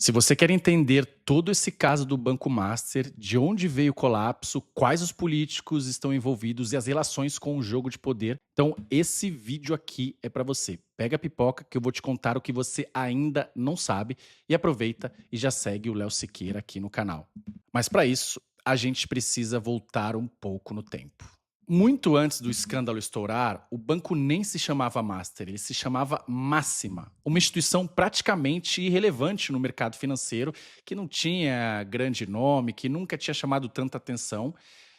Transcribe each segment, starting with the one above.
Se você quer entender todo esse caso do Banco Master, de onde veio o colapso, quais os políticos estão envolvidos e as relações com o jogo de poder, então esse vídeo aqui é para você. Pega a pipoca que eu vou te contar o que você ainda não sabe e aproveita e já segue o Léo Siqueira aqui no canal. Mas para isso, a gente precisa voltar um pouco no tempo. Muito antes do escândalo estourar, o banco nem se chamava Master, ele se chamava Máxima, uma instituição praticamente irrelevante no mercado financeiro, que não tinha grande nome, que nunca tinha chamado tanta atenção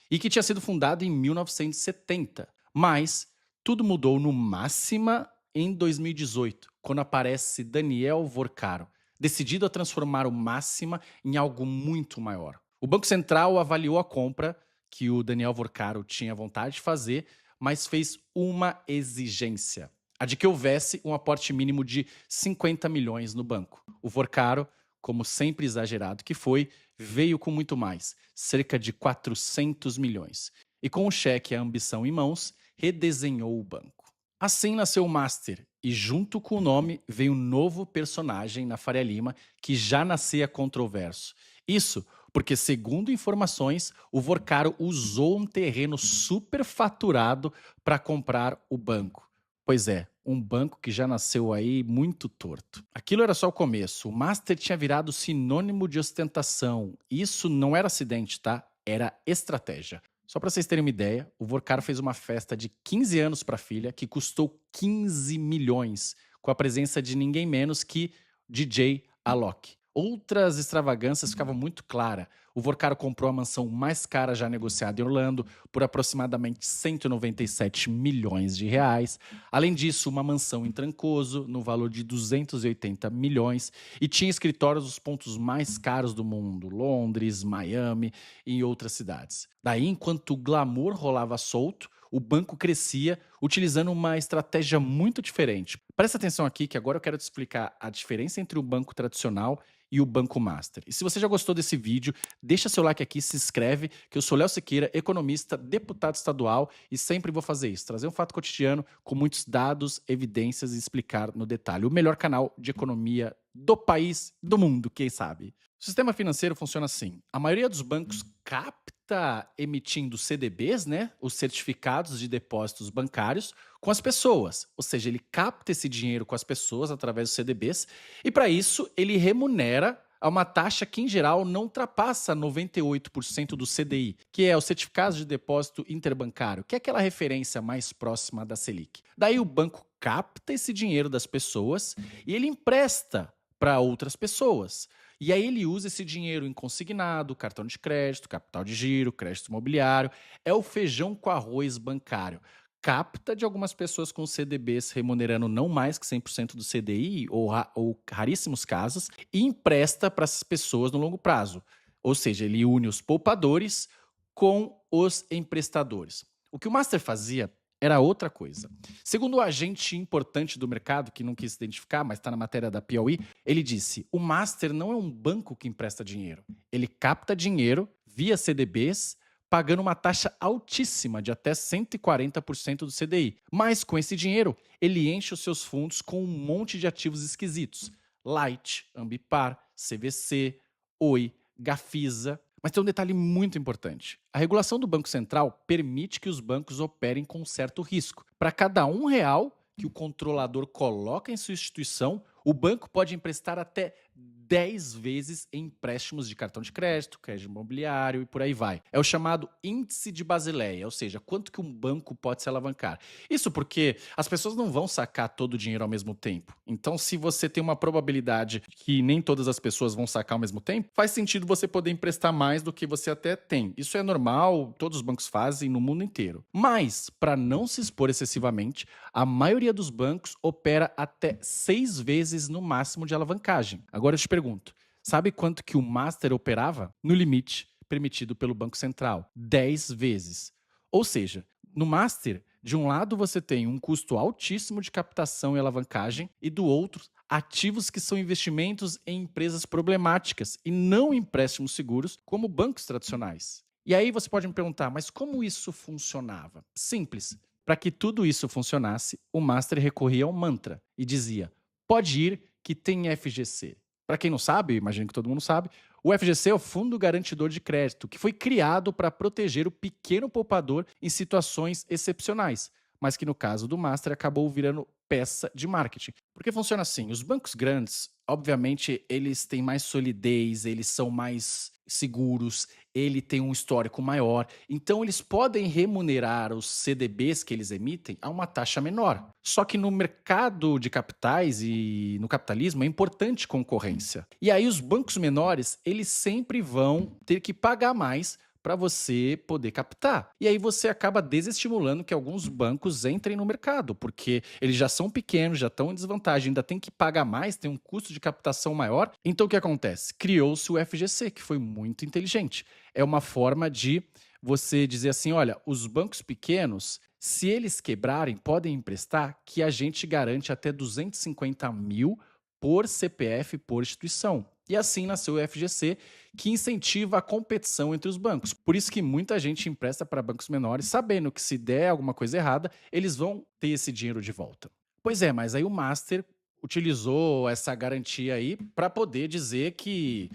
e que tinha sido fundada em 1970. Mas tudo mudou no Máxima em 2018, quando aparece Daniel Vorcaro, decidido a transformar o Máxima em algo muito maior. O Banco Central avaliou a compra que o Daniel Vorcaro tinha vontade de fazer, mas fez uma exigência: a de que houvesse um aporte mínimo de 50 milhões no banco. O Vorcaro, como sempre exagerado que foi, veio com muito mais, cerca de 400 milhões. E com o cheque e a ambição em mãos, redesenhou o banco. Assim nasceu o Master, e junto com o nome veio um novo personagem na Faria Lima que já nascia controverso. Isso porque, segundo informações, o Vorcaro usou um terreno superfaturado para comprar o banco. Pois é, um banco que já nasceu aí muito torto. Aquilo era só o começo. O Master tinha virado sinônimo de ostentação. Isso não era acidente, tá? Era estratégia. Só para vocês terem uma ideia, o Vorcaro fez uma festa de 15 anos para a filha que custou 15 milhões, com a presença de ninguém menos que DJ Alok. Outras extravagâncias ficavam muito claras. O Vorcaro comprou a mansão mais cara já negociada em Orlando por aproximadamente 197 milhões de reais. Além disso, uma mansão em Trancoso no valor de 280 milhões e tinha escritórios nos pontos mais caros do mundo, Londres, Miami e em outras cidades. Daí, enquanto o glamour rolava solto, o banco crescia utilizando uma estratégia muito diferente. Presta atenção aqui que agora eu quero te explicar a diferença entre o banco tradicional e o Banco Master. E se você já gostou desse vídeo, deixa seu like aqui, se inscreve, que eu sou Léo Siqueira, economista, deputado estadual e sempre vou fazer isso, trazer um fato cotidiano com muitos dados, evidências e explicar no detalhe. O melhor canal de economia do país, do mundo, quem sabe. O sistema financeiro funciona assim. A maioria dos bancos capta emitindo CDBs, né, os certificados de depósitos bancários, com as pessoas. Ou seja, ele capta esse dinheiro com as pessoas através dos CDBs e, para isso, ele remunera a uma taxa que, em geral, não ultrapassa 98% do CDI, que é o Certificado de Depósito Interbancário, que é aquela referência mais próxima da Selic. Daí o banco capta esse dinheiro das pessoas e ele empresta para outras pessoas. E aí ele usa esse dinheiro em consignado, cartão de crédito, capital de giro, crédito imobiliário. É o feijão com arroz bancário. Capta de algumas pessoas com CDBs remunerando não mais que 100% do CDI, ou raríssimos casos, e empresta para essas pessoas no longo prazo. Ou seja, ele une os poupadores com os emprestadores. O que o Master fazia era outra coisa. Segundo o agente importante do mercado, que não quis se identificar, mas está na matéria da Piauí, ele disse: o Master não é um banco que empresta dinheiro. Ele capta dinheiro via CDBs, pagando uma taxa altíssima de até 140% do CDI. Mas com esse dinheiro, ele enche os seus fundos com um monte de ativos esquisitos. Light, Ambipar, CVC, Oi, Gafisa. Mas tem um detalhe muito importante. A regulação do Banco Central permite que os bancos operem com certo risco. Para cada R$ 1 que o controlador coloca em sua instituição, o banco pode emprestar até 10 vezes em empréstimos de cartão de crédito, crédito imobiliário e por aí vai. É o chamado índice de Basileia, ou seja, quanto que um banco pode se alavancar. Isso porque as pessoas não vão sacar todo o dinheiro ao mesmo tempo. Então, se você tem uma probabilidade que nem todas as pessoas vão sacar ao mesmo tempo, faz sentido você poder emprestar mais do que você até tem. Isso é normal, todos os bancos fazem no mundo inteiro. Mas, para não se expor excessivamente, a maioria dos bancos opera até 6 vezes no máximo de alavancagem. Agora eu te pergunto, sabe quanto que o Master operava? No limite permitido pelo Banco Central, 10 vezes. Ou seja, no Master, de um lado você tem um custo altíssimo de captação e alavancagem e do outro, ativos que são investimentos em empresas problemáticas e não empréstimos seguros como bancos tradicionais. E aí você pode me perguntar, mas como isso funcionava? Simples. Para que tudo isso funcionasse, o Master recorria ao mantra e dizia: pode ir que tem FGC. Para quem não sabe, imagino que todo mundo sabe, o FGC é o Fundo Garantidor de Crédito, que foi criado para proteger o pequeno poupador em situações excepcionais, mas que no caso do Master acabou virando peça de marketing. Porque funciona assim, os bancos grandes, obviamente, eles têm mais solidez, eles são mais seguros, ele tem um histórico maior, então eles podem remunerar os CDBs que eles emitem a uma taxa menor. Só que no mercado de capitais e no capitalismo é importante concorrência. E aí os bancos menores, eles sempre vão ter que pagar mais para você poder captar. E aí você acaba desestimulando que alguns bancos entrem no mercado, porque eles já são pequenos, já estão em desvantagem, ainda tem que pagar mais, tem um custo de captação maior. Então o que acontece? Criou-se o FGC, que foi muito inteligente. É uma forma de você dizer assim, olha, os bancos pequenos, se eles quebrarem, podem emprestar, que a gente garante até 250 mil por CPF por instituição. E assim nasceu o FGC, que incentiva a competição entre os bancos. Por isso que muita gente empresta para bancos menores, sabendo que se der alguma coisa errada, eles vão ter esse dinheiro de volta. Pois é, mas aí o Master utilizou essa garantia aí para poder dizer que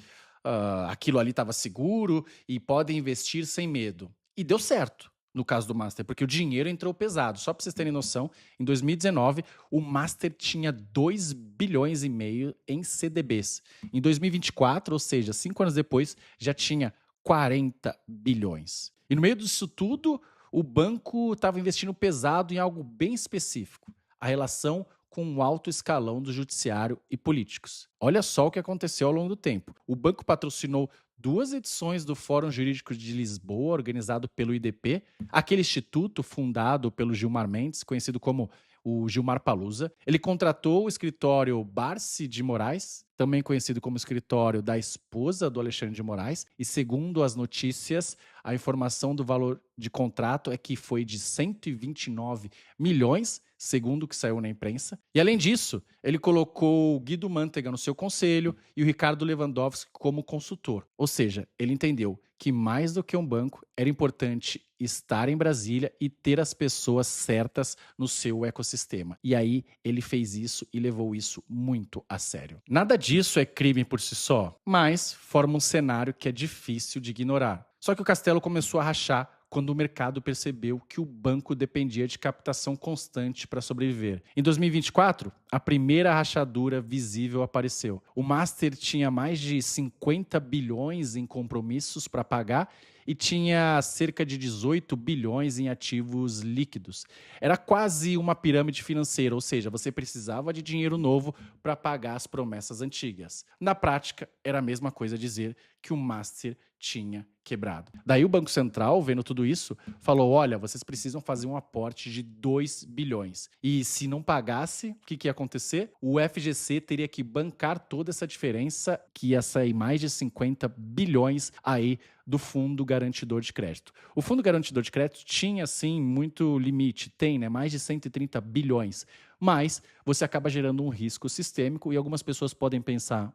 aquilo ali estava seguro e podem investir sem medo. E deu certo no caso do Master, porque o dinheiro entrou pesado. Só para vocês terem noção, em 2019, o Master tinha 2 bilhões e meio em CDBs. Em 2024, ou seja, 5 anos depois, já tinha 40 bilhões. E no meio disso tudo, o banco estava investindo pesado em algo bem específico, a relação com o alto escalão do judiciário e políticos. Olha só o que aconteceu ao longo do tempo. O banco patrocinou 2 edições do Fórum Jurídico de Lisboa, organizado pelo IDP, aquele instituto fundado pelo Gilmar Mendes, conhecido como o Gilmar Palusa. Ele contratou o escritório Barsi de Moraes, também conhecido como escritório da esposa do Alexandre de Moraes, e segundo as notícias, a informação do valor de contrato é que foi de 129 milhões, segundo o que saiu na imprensa. E além disso, ele colocou o Guido Mantega no seu conselho e o Ricardo Lewandowski como consultor. Ou seja, ele entendeu que mais do que um banco, era importante estar em Brasília e ter as pessoas certas no seu ecossistema. E aí ele fez isso e levou isso muito a sério. Nada disso é crime por si só, mas forma um cenário que é difícil de ignorar. Só que o castelo começou a rachar quando o mercado percebeu que o banco dependia de captação constante para sobreviver. Em 2024, a primeira rachadura visível apareceu. O Master tinha mais de 50 bilhões em compromissos para pagar e tinha cerca de 18 bilhões em ativos líquidos. Era quase uma pirâmide financeira, ou seja, você precisava de dinheiro novo para pagar as promessas antigas. Na prática, era a mesma coisa dizer que o Master tinha quebrado. Daí o Banco Central, vendo tudo isso, falou, olha, vocês precisam fazer um aporte de 2 bilhões. E se não pagasse, o que ia acontecer? O FGC teria que bancar toda essa diferença, que ia sair mais de 50 bilhões aí do Fundo Garantidor de Crédito. O Fundo Garantidor de Crédito tinha, sim, muito limite, tem, né, mais de 130 bilhões, mas você acaba gerando um risco sistêmico e algumas pessoas podem pensar,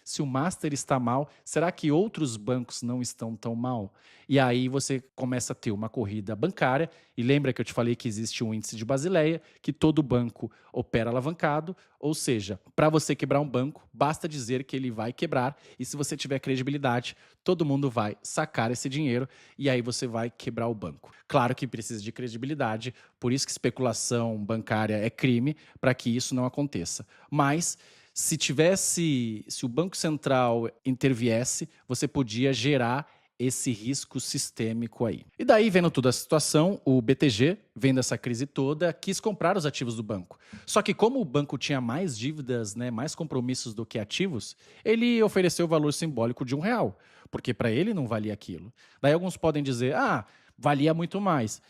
se o Master está mal, será que outros bancos não estão tão mal? E aí você começa a ter uma corrida bancária, e lembra que eu te falei que existe um índice de Basileia, que todo banco opera alavancado, ou seja, para você quebrar um banco, basta dizer que ele vai quebrar, e se você tiver credibilidade, todo mundo vai sacar esse dinheiro, e aí você vai quebrar o banco. Claro que precisa de credibilidade, por isso que especulação bancária é crime, para que isso não aconteça. Mas se o Banco Central interviesse, você podia gerar esse risco sistêmico aí. E daí, vendo toda a situação, o BTG, vendo essa crise toda, quis comprar os ativos do banco. Só que como o banco tinha mais dívidas, né, mais compromissos do que ativos, ele ofereceu o valor simbólico de R$ 1, porque para ele não valia aquilo. Daí alguns podem dizer, valia muito mais.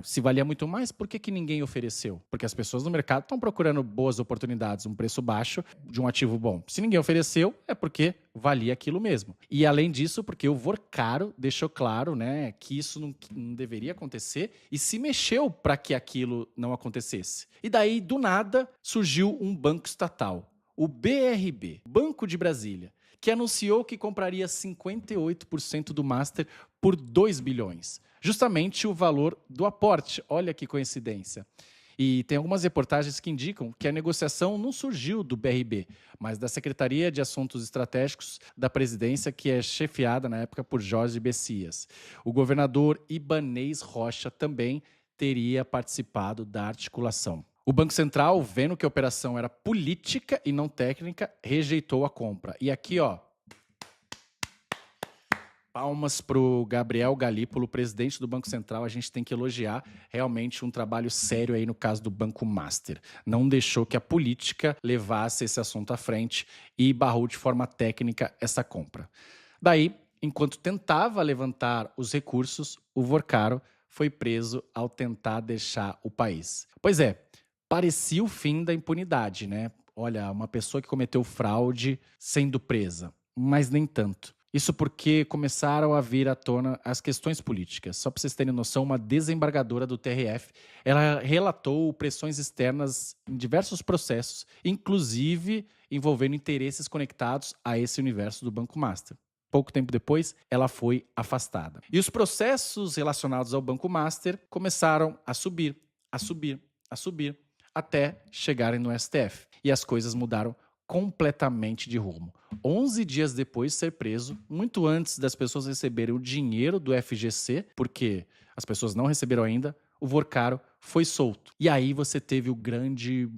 Se valia muito mais, por que ninguém ofereceu? Porque as pessoas no mercado estão procurando boas oportunidades, um preço baixo de um ativo bom. Se ninguém ofereceu, é porque valia aquilo mesmo. E além disso, porque o Vorcaro deixou claro, né, que isso não deveria acontecer e se mexeu para que aquilo não acontecesse. E daí, do nada, surgiu um banco estatal, o BRB, Banco de Brasília, que anunciou que compraria 58% do Master por 2 bilhões. Justamente o valor do aporte. Olha que coincidência. E tem algumas reportagens que indicam que a negociação não surgiu do BRB, mas da Secretaria de Assuntos Estratégicos da Presidência, que é chefiada na época por Jorge Bessias. O governador Ibanez Rocha também teria participado da articulação. O Banco Central, vendo que a operação era política e não técnica, rejeitou a compra. E aqui, ó, palmas para o Gabriel Galípolo, presidente do Banco Central. A gente tem que elogiar realmente um trabalho sério aí no caso do Banco Master. Não deixou que a política levasse esse assunto à frente e barrou de forma técnica essa compra. Daí, enquanto tentava levantar os recursos, o Vorcaro foi preso ao tentar deixar o país. Pois é, parecia o fim da impunidade, né? Olha, uma pessoa que cometeu fraude sendo presa, mas nem tanto. Isso porque começaram a vir à tona as questões políticas. Só para vocês terem noção, uma desembargadora do TRF, ela relatou pressões externas em diversos processos, inclusive envolvendo interesses conectados a esse universo do Banco Master. Pouco tempo depois, ela foi afastada. E os processos relacionados ao Banco Master começaram a subir, a subir, a subir, até chegarem no STF. E as coisas mudaram completamente de rumo. 11 dias depois de ser preso, muito antes das pessoas receberem o dinheiro do FGC, porque as pessoas não receberam ainda, o Vorcaro foi solto. E aí você teve o grande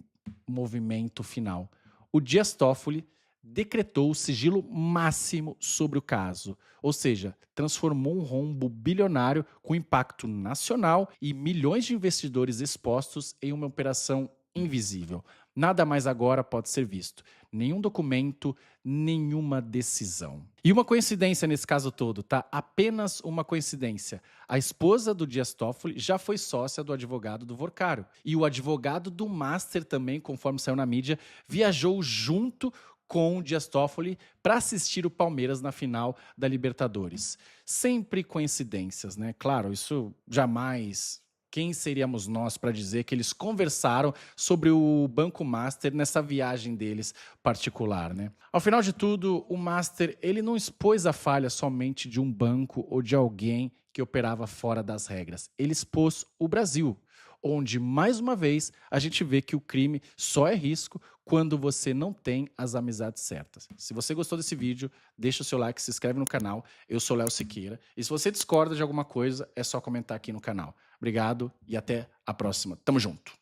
movimento final. O Dias Toffoli decretou o sigilo máximo sobre o caso, ou seja, transformou um rombo bilionário com impacto nacional e milhões de investidores expostos em uma operação invisível. Nada mais agora pode ser visto. Nenhum documento, nenhuma decisão. E uma coincidência nesse caso todo, tá? Apenas uma coincidência. A esposa do Dias Toffoli já foi sócia do advogado do Vorcaro. E o advogado do Master também, conforme saiu na mídia, viajou junto com o Dias Toffoli para assistir o Palmeiras na final da Libertadores. Sempre coincidências, né? Claro, isso jamais... Quem seríamos nós para dizer que eles conversaram sobre o Banco Master nessa viagem deles particular, né? Ao final de tudo, o Master ele não expôs a falha somente de um banco ou de alguém que operava fora das regras. Ele expôs o Brasil, onde, mais uma vez, a gente vê que o crime só é risco quando você não tem as amizades certas. Se você gostou desse vídeo, deixa o seu like, se inscreve no canal. Eu sou Léo Siqueira. E se você discorda de alguma coisa, é só comentar aqui no canal. Obrigado e até a próxima. Tamo junto.